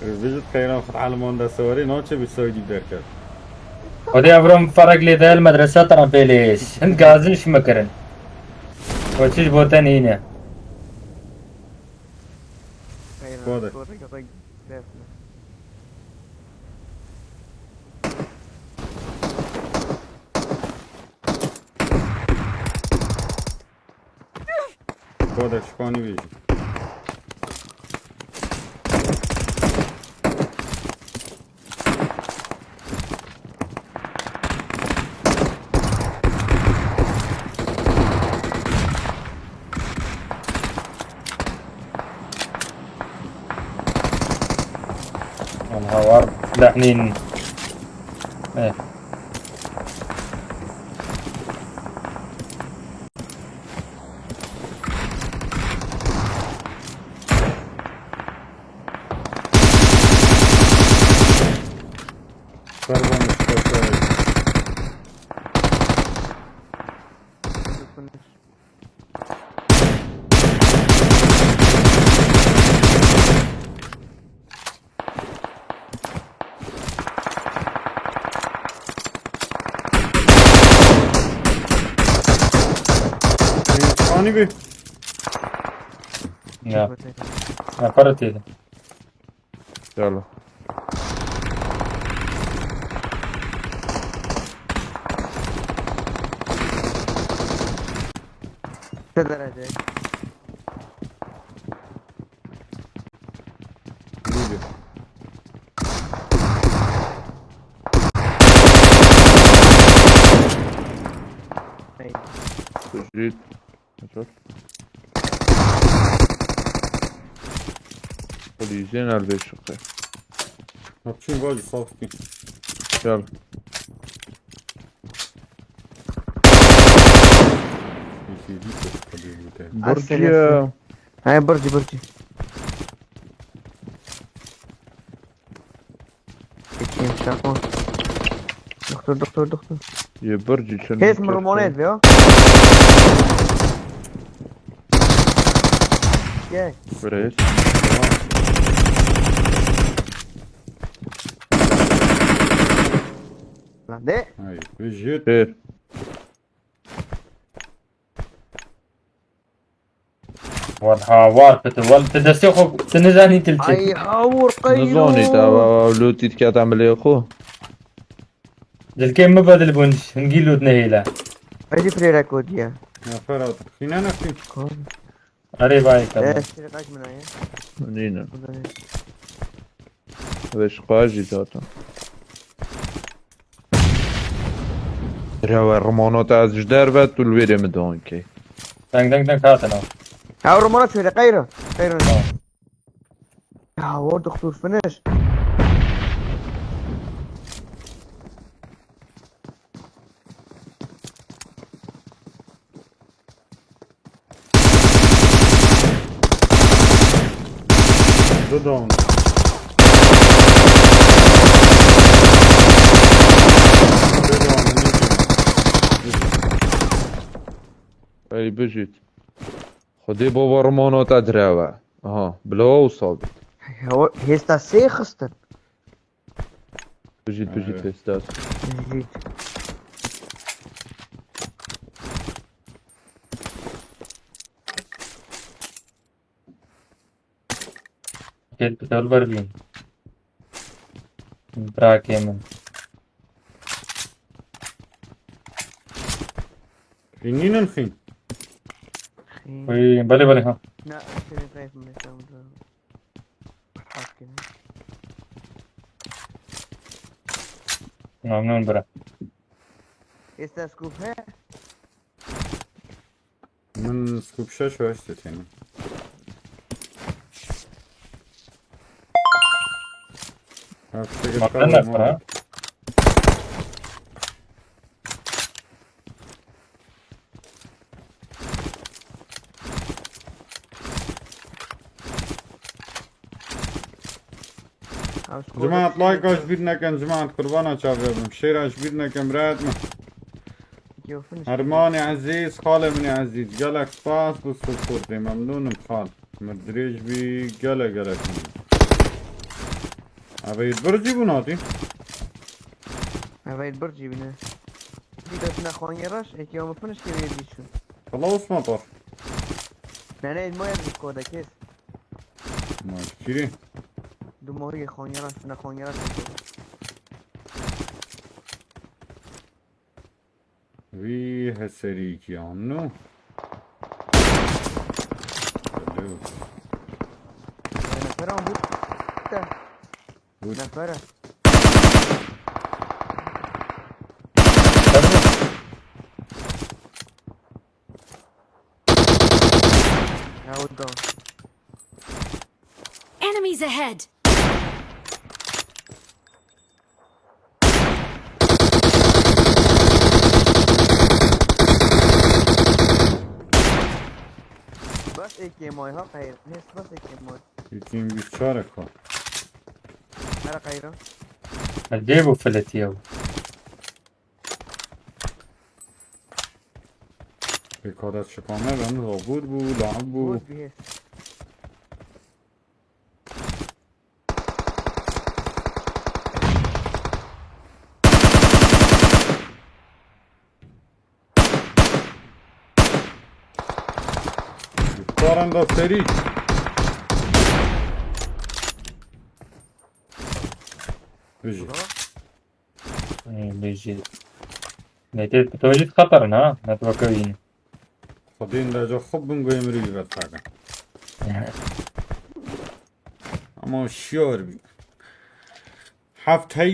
بيجي تخيل اخذ على ده سواري نوتش بيسوي دي دركب. ودي ابرم فرق لي ده المدرسة ترى بيليش انت قازيش مكرن وتشيش بوتان هنا Foda. Foda, شكوني بيجي. الهوار لحنين ايه Sarva mı çıkarsa شكوني بي. يا يا فرتي ده يلا درجة بيجي. جيت شوف خليجين nerede şıkkı Hapşin golü safki. يلا يجي دي تقدر بتاعي. برجي هاي برجي اثنين شاقون دكتور يا برجي شنو هي اسم الرمونات فيو ياي بريس ده هاي بيجي. خير والهوار بتول تدسيخو تنزاني تلتي اي حور نظوني قيو تا لو تيت تعمل يا اخو دلكين مبادل بونش نجيلو تنهيلا هذه فريرا كوديا يا فراد. فين أنا فين؟ قريب هاي ايه كمان اشتري قاش من هاي نينا ليش قاجي تاتا روا الرمانات از جدار بات والويري مدون كي دنگ هاتنا هاو رمونات شوية قيرو هاو دكتور فنش دو داون. اي بجيت خدي بابا رمانات ادراوا اها بلا وصاب هو هيستا سيخستن بجيت استاذ جيت كيل بتول برلين براك يمن فينين الخين. وي بلي ها لا اشتري خايف من الساوند حاكم ممنون برا هيستا سكوب ها من سكوب شاش واشتت يعني. مقلنا فرا جماعة لايك اش بيرنا كان جماعة قربانا شابهم شير اش بيرنا كان براتنا هرماني عزيز خالي مني عزيز قالك باس بالصفور ممنون بخال مدريج بي قلق أبيت برجي بناتي هواي البرجي بنا دي نخوان يراش ايك يوم فنش كبير ديشون خلاص مطر نانا ما يرزي كودا كيس ما كيري دو موري خوان يراش نخوان يراش وي هسريكي عنو نفرهم بود بود. نفره هاود داون Enemies ahead! بس ايكي موي ها خير نس بس ايكي موي يتيم بيشارك ها هلا خيره جيبوا فلتيو بكادت شكامه بند غابود بو لعب بو بود بيهس يختارن دا سري بيجي بيجي نتيت بتوجد خطر ها نتوكوين خدين دا جا خب بنگو امري بتاقا اما شيار بي هفت هي